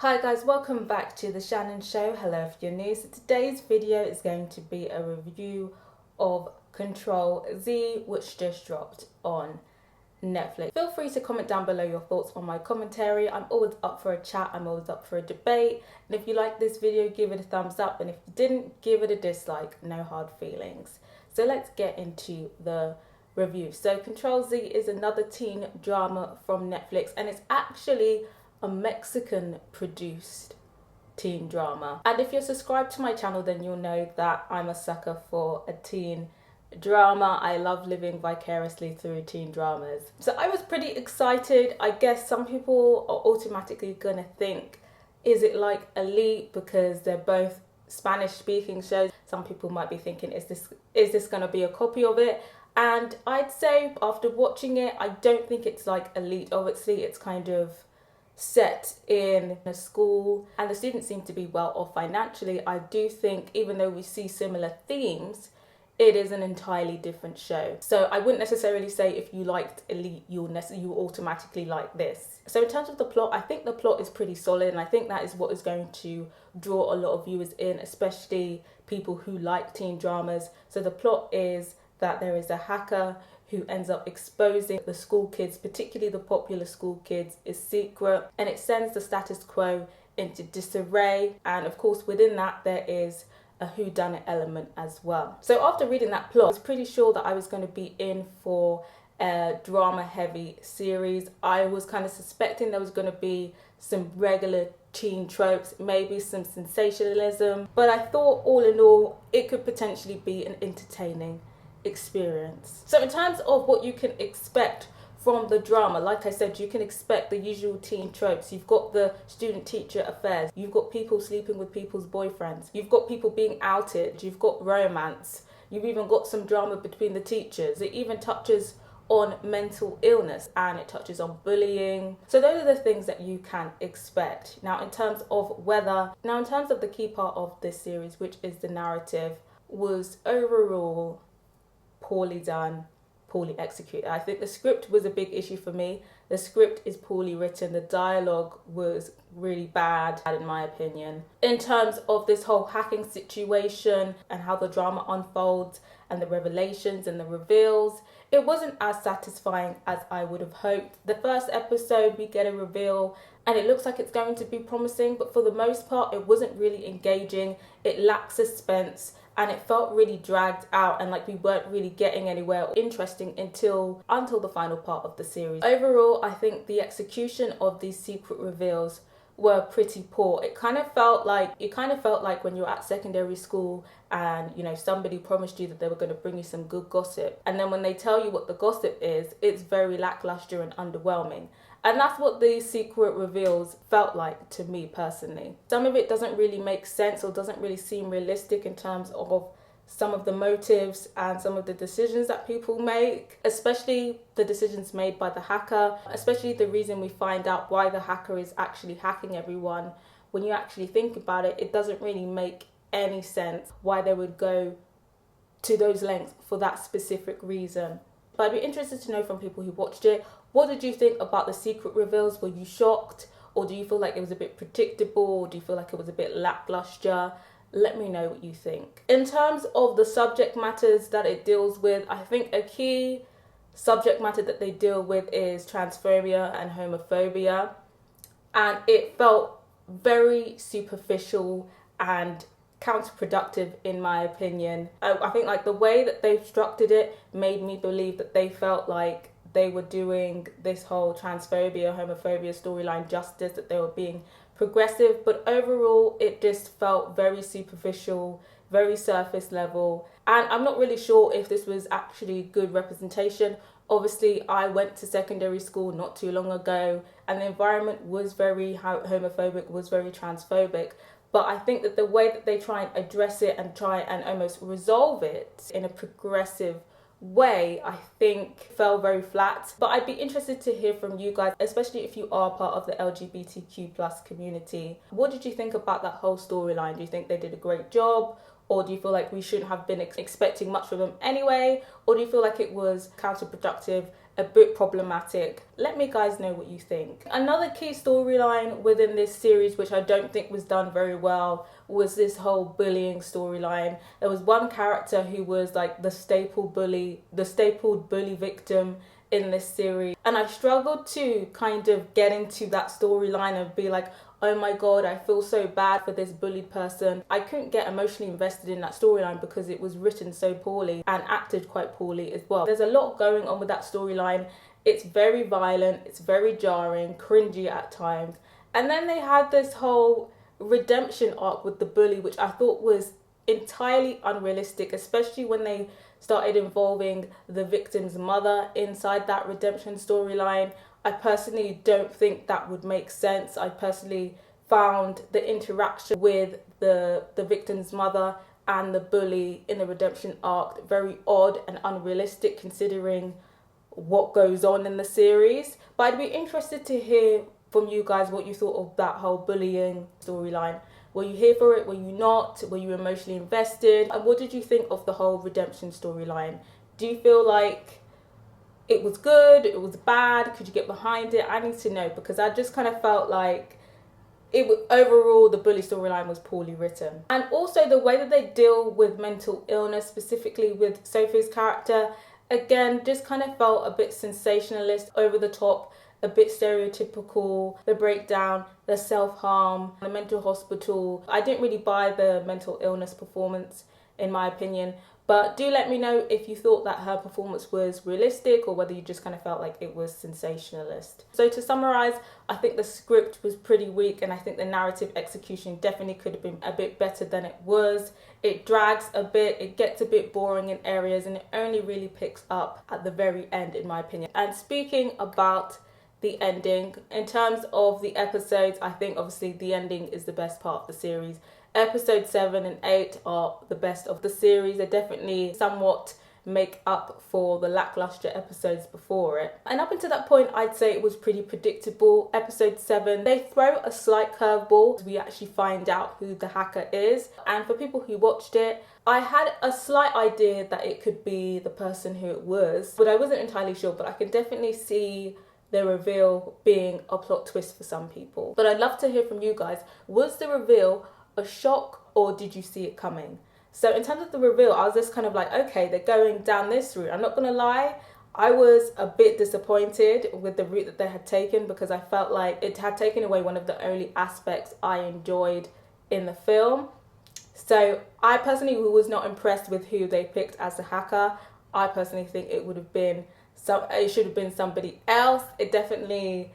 Hi guys, welcome back to the Shannon Show. Hello if you're new. So today's video is going to be a review of Control Z, which just dropped on Netflix. Feel free to comment down below your thoughts on my commentary. I'm always up for a chat, I'm always up for a debate. And if you like this video, give it a thumbs up. And if you didn't, give it a dislike. No hard feelings. So let's get into the review. So Control Z is another teen drama from Netflix, and it's actually a Mexican produced teen drama. And if you're subscribed to my channel, then you'll know that I'm a sucker for a teen drama. I love living vicariously through teen dramas. So I was pretty excited. I guess some people are automatically gonna think, is it like Elite because they're both Spanish speaking shows? Some people might be thinking, is this gonna be a copy of it? And I'd say after watching it, I don't think it's like Elite. Obviously it's kind of set in a school and the students seem to be well off financially. I do think even though we see similar themes, it is an entirely different show. So I wouldn't necessarily say if you liked Elite, you automatically like this. So in terms of the plot, I think the plot is pretty solid, and I think that is what is going to draw a lot of viewers in, especially people who like teen dramas. So the plot is that there is a hacker who ends up exposing the school kids, particularly the popular school kids, is secret, and it sends the status quo into disarray. And of course within that there is a whodunit element as well. So after reading that plot, I was pretty sure that I was going to be in for a drama heavy series. I was kind of suspecting there was going to be some regular teen tropes, maybe some sensationalism, but I thought all in all it could potentially be an entertaining experience. So in terms of what you can expect from the drama, like I said, you can expect the usual teen tropes. You've got the student-teacher affairs, you've got people sleeping with people's boyfriends, you've got people being outed, you've got romance, you've even got some drama between the teachers. It even touches on mental illness and it touches on bullying. So those are the things that you can expect. Now in terms of the key part of this series, which is the narrative, was overall poorly done, poorly executed. I think the script was a big issue for me. The script is poorly written. The dialogue was really bad, in my opinion. In terms of this whole hacking situation and how the drama unfolds and the revelations and the reveals, it wasn't as satisfying as I would have hoped. The first episode, we get a reveal and it looks like it's going to be promising, but for the most part, it wasn't really engaging. It lacked suspense and it felt really dragged out, and like we weren't really getting anywhere interesting until the final part of the series. Overall, I think the execution of these secret reveals were pretty poor. It kind of felt like when you were at secondary school and somebody promised you that they were going to bring you some good gossip, and then when they tell you what the gossip is, it's very lackluster and underwhelming. And that's what these secret reveals felt like to me personally. Some of it doesn't really make sense or doesn't really seem realistic in terms of some of the motives and some of the decisions that people make, especially the decisions made by the hacker, especially the reason we find out why the hacker is actually hacking everyone. When you actually think about it, it doesn't really make any sense why they would go to those lengths for that specific reason. But I'd be interested to know from people who watched it, what did you think about the secret reveals? Were you shocked? Or do you feel like it was a bit predictable? Or do you feel like it was a bit lackluster? Let me know what you think. In terms of the subject matters that it deals with, I think a key subject matter that they deal with is transphobia and homophobia. And it felt very superficial and counterproductive in my opinion. I think like the way that they've structured it made me believe that they felt like they were doing this whole transphobia, homophobia storyline justice, that they were being progressive, but overall it just felt very superficial, very surface level, and I'm not really sure if this was actually good representation. Obviously I went to secondary school not too long ago and the environment was very homophobic, was very transphobic, but I think that the way that they try and address it and try and almost resolve it in a progressive way, I think fell very flat. But I'd be interested to hear from you guys, especially if you are part of the LGBTQ plus community. What did you think about that whole storyline? Do you think they did a great job? Or do you feel like we shouldn't have been expecting much from them anyway? Or do you feel like it was counterproductive a bit problematic. Let me guys know what you think. Another key storyline within this series, which I don't think was done very well, was this whole bullying storyline. There was one character who was like the stapled bully victim in this series, and I struggled to kind of get into that storyline and be like, oh my god, I feel so bad for this bullied person. I couldn't get emotionally invested in that storyline because it was written so poorly and acted quite poorly as well. There's a lot going on with that storyline. It's very violent, it's very jarring, cringy at times. And then they had this whole redemption arc with the bully, which I thought was entirely unrealistic, especially when they started involving the victim's mother inside that redemption storyline. I personally don't think that would make sense. I personally found the interaction with the victim's mother and the bully in the redemption arc very odd and unrealistic considering what goes on in the series. But I'd be interested to hear from you guys what you thought of that whole bullying storyline. Were you here for it? Were you not? Were you emotionally invested? And what did you think of the whole redemption storyline? Do you feel like it was good? It was bad? Could you get behind it? I need to know, because I just kind of felt like overall the bully storyline was poorly written. And also the way that they deal with mental illness, specifically with Sophie's character, again, just kind of felt a bit sensationalist, over the top, a bit stereotypical. The breakdown, the self-harm, the mental hospital. I didn't really buy the mental illness performance, in my opinion. But do let me know if you thought that her performance was realistic or whether you just kind of felt like it was sensationalist. So to summarize, I think the script was pretty weak, and I think the narrative execution definitely could have been a bit better than it was. It drags a bit, it gets a bit boring in areas, and it only really picks up at the very end, in my opinion. And speaking about the ending, in terms of the episodes, I think obviously the ending is the best part of the series. Episode 7 and 8 are the best of the series. They definitely somewhat make up for the lackluster episodes before it. And up until that point, I'd say it was pretty predictable. Episode 7, they throw a slight curveball. We actually find out who the hacker is. And for people who watched it, I had a slight idea that it could be the person who it was, but I wasn't entirely sure. But I can definitely see the reveal being a plot twist for some people. But I'd love to hear from you guys. Was the reveal a shock, or did you see it coming? So in terms of the reveal, I was just kind of like, okay, they're going down this route. I'm not gonna lie, I was a bit disappointed with the route that they had taken, because I felt like it had taken away one of the only aspects I enjoyed in the film. So I personally was not impressed with who they picked as the hacker. I personally think it should have been somebody else. It definitely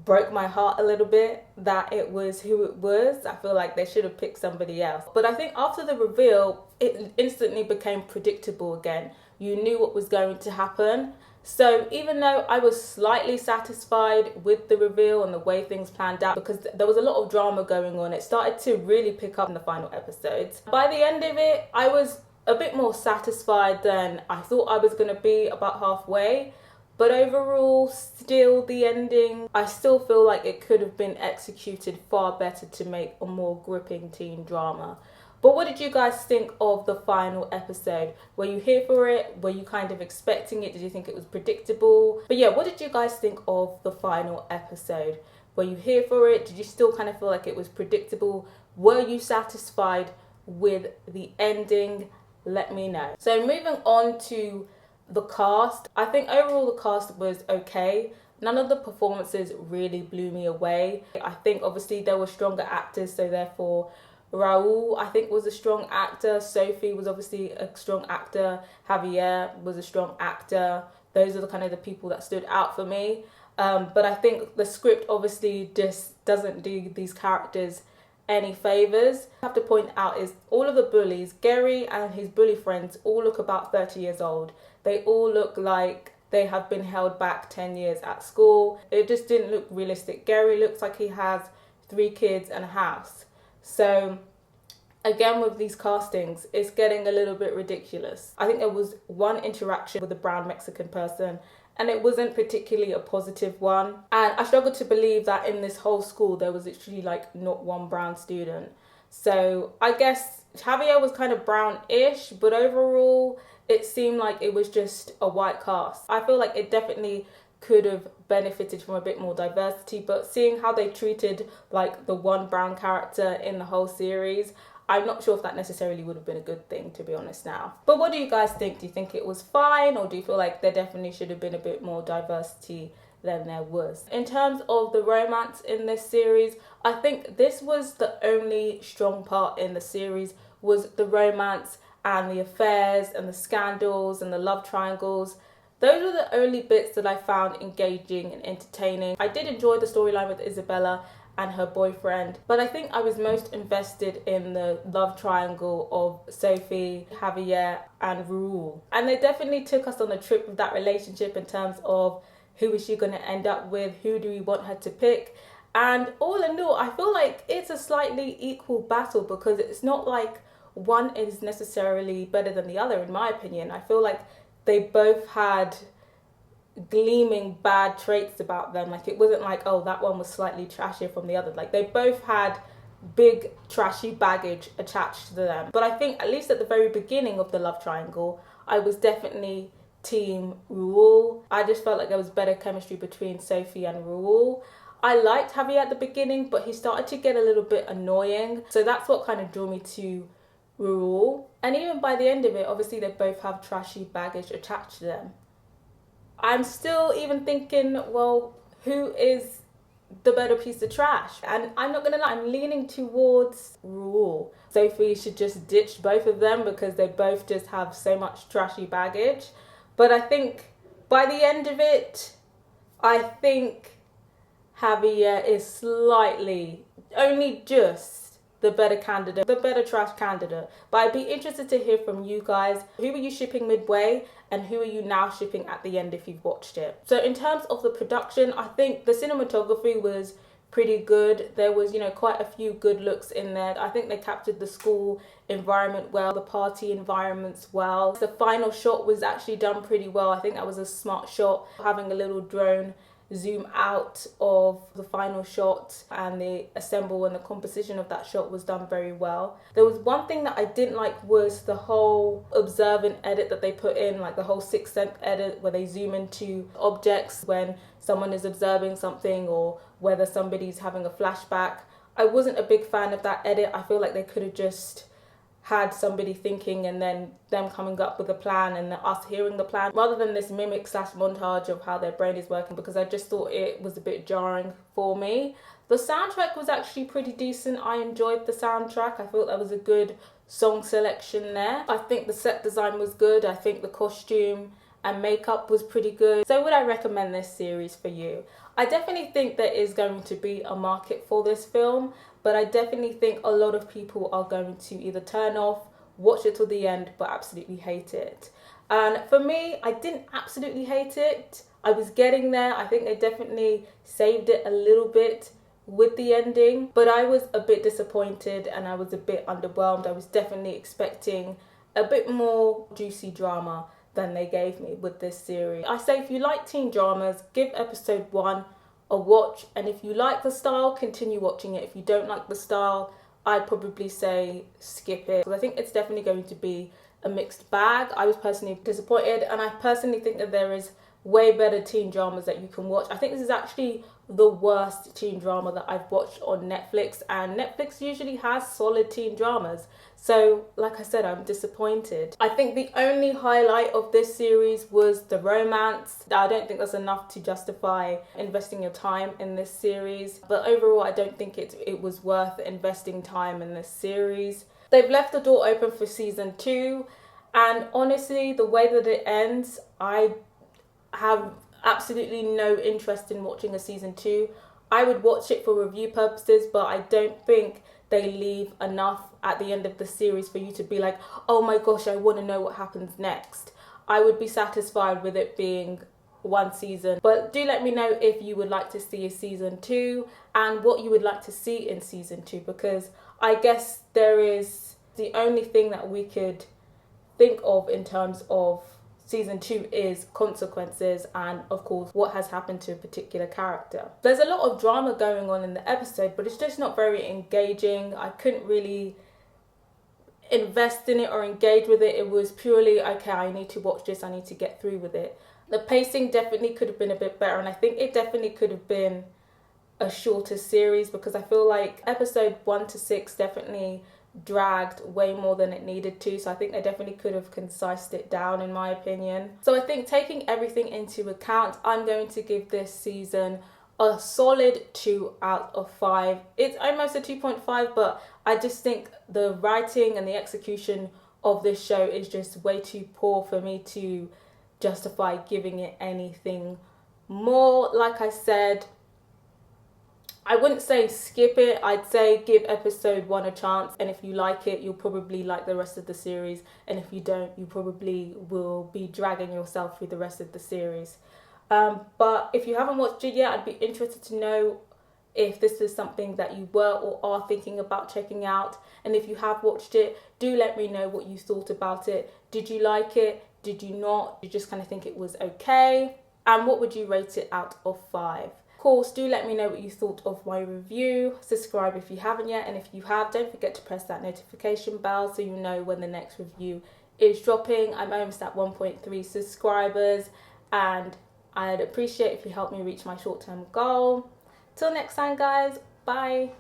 broke my heart a little bit that it was who it was. I feel like they should have picked somebody else. But I think after the reveal, it instantly became predictable again. You knew what was going to happen. So even though I was slightly satisfied with the reveal and the way things planned out, because there was a lot of drama going on, it started to really pick up in the final episodes. By the end of it, I was a bit more satisfied than I thought I was going to be about halfway. But overall, still the ending, I still feel like it could have been executed far better to make a more gripping teen drama. But what did you guys think of the final episode? Were you here for it? Were you kind of expecting it? Did you think it was predictable? But yeah, what did you guys think of the final episode? Were you here for it? Did you still kind of feel like it was predictable? Were you satisfied with the ending? Let me know. So moving on to the cast, I think overall the cast was okay. None of the performances really blew me away. I think obviously there were stronger actors, so therefore Raul, I think, was a strong actor. Sophie was obviously a strong actor. Javier was a strong actor. Those are the kind of the people that stood out for me. But I think the script obviously just doesn't do these characters any favors. I have to point out is all of the bullies, Gary and his bully friends, all look about 30 years old. They all look like they have been held back 10 years at school. It just didn't look realistic. Gary looks like he has 3 kids and a house. So again, with these castings, it's getting a little bit ridiculous. I think there was one interaction with a brown Mexican person, and it wasn't particularly a positive one. And I struggled to believe that in this whole school there was literally like not one brown student. So I guess Javier was kind of brownish, but overall it seemed like it was just a white cast. I feel like it definitely could have benefited from a bit more diversity, but seeing how they treated like the one brown character in the whole series, I'm not sure if that necessarily would have been a good thing, to be honest now. But what do you guys think? Do you think it was fine, or do you feel like there definitely should have been a bit more diversity than there was? In terms of the romance in this series, I think this was the only strong part in the series, was the romance and the affairs and the scandals and the love triangles. Those were the only bits that I found engaging and entertaining. I did enjoy the storyline with Isabella and her boyfriend, but I think I was most invested in the love triangle of Sophie, Javier and Raul. And they definitely took us on a trip with that relationship in terms of who is she going to end up with, who do we want her to pick. And all in all, I feel like it's a slightly equal battle, because it's not like one is necessarily better than the other, in my opinion. I feel like they both had gleaming bad traits about them. Like, it wasn't like, oh, that one was slightly trashier from the other. Like, they both had big trashy baggage attached to them. But I think at least at the very beginning of the love triangle, I was definitely team Raul. I just felt like there was better chemistry between Sophie and Raul. I liked Javier at the beginning, but he started to get a little bit annoying. So that's what kind of drew me to Raul. And even by the end of it, obviously they both have trashy baggage attached to them. I'm still even thinking, well, who is the better piece of trash? And I'm not gonna lie, I'm leaning towards Raul. Sophie should just ditch both of them because they both just have so much trashy baggage. But I think by the end of it, I think Javier is slightly, only just, the better candidate, the better trash candidate. But I'd be interested to hear from you guys. Who were you shipping midway, and who are you now shipping at the end if you've watched it? So in terms of the production, I think the cinematography was pretty good. There was, quite a few good looks in there. I think they captured the school environment well, the party environments well. The final shot was actually done pretty well. I think that was a smart shot, having a little drone zoom out of the final shot, and the assemble and the composition of that shot was done very well. There was one thing that I didn't like, was the whole observant edit that they put in, like the whole Sixth Sense edit where they zoom into objects when someone is observing something or whether somebody's having a flashback. I wasn't a big fan of that edit. I feel like they could have just had somebody thinking and then them coming up with a plan and us hearing the plan, rather than this mimic / montage of how their brain is working, because I just thought it was a bit jarring for me. The soundtrack was actually pretty decent. I enjoyed the soundtrack. I thought there was a good song selection there. I think the set design was good. I think the costume and makeup was pretty good. So would I recommend this series for you? I definitely think there is going to be a market for this film, but I definitely think a lot of people are going to either turn off, watch it till the end, but absolutely hate it. And for me, I didn't absolutely hate it. I was getting there. I think they definitely saved it a little bit with the ending, but I was a bit disappointed and I was a bit underwhelmed. I was definitely expecting a bit more juicy drama than they gave me with this series. I say if you like teen dramas, give episode 1 a watch, and if you like the style, continue watching it. If you don't like the style, I'd probably say skip it, because I think it's definitely going to be a mixed bag. I was personally disappointed, and I personally think that there is way better teen dramas that you can watch. I think this is actually the worst teen drama that I've watched on Netflix, and Netflix usually has solid teen dramas. So like I said, I'm disappointed. I think the only highlight of this series was the romance. I don't think that's enough to justify investing your time in this series, but overall I don't think it was worth investing time in this series. They've left the door open for season 2, and honestly, the way that it ends, I have absolutely no interest in watching a season 2. I would watch it for review purposes, but I don't think they leave enough at the end of the series for you to be like, oh my gosh, I want to know what happens next. I would be satisfied with it being one season. But do let me know if you would like to see a season 2 and what you would like to see in season 2, because I guess there is the only thing that we could think of in terms of season 2 is consequences and of course what has happened to a particular character. There's a lot of drama going on in the episode, but it's just not very engaging. I couldn't really invest in it or engage with it. It was purely, okay, I need to watch this, I need to get through with it. The pacing definitely could have been a bit better, and I think it definitely could have been a shorter series, because I feel like episode 1 to 6 definitely dragged way more than it needed to. So I think they definitely could have concised it down, in my opinion. So I think, taking everything into account, I'm going to give this season a solid 2 out of 5. It's almost a 2.5, but I just think the writing and the execution of this show is just way too poor for me to justify giving it anything more. Like I said, I wouldn't say skip it. I'd say give episode 1 a chance, and if you like it, you'll probably like the rest of the series, and if you don't, you probably will be dragging yourself through the rest of the series. But if you haven't watched it yet, I'd be interested to know if this is something that you were or are thinking about checking out. And if you have watched it, do let me know what you thought about it. Did you like it? Did you not? Did you just kind of think it was okay? And what would you rate it out of 5? Of course, do let me know what you thought of my review. Subscribe if you haven't yet, and if you have, don't forget to press that notification bell so you know when the next review is dropping. I'm almost at 1.3 subscribers, and I'd appreciate if you help me reach my short-term goal. Till next time, guys. Bye.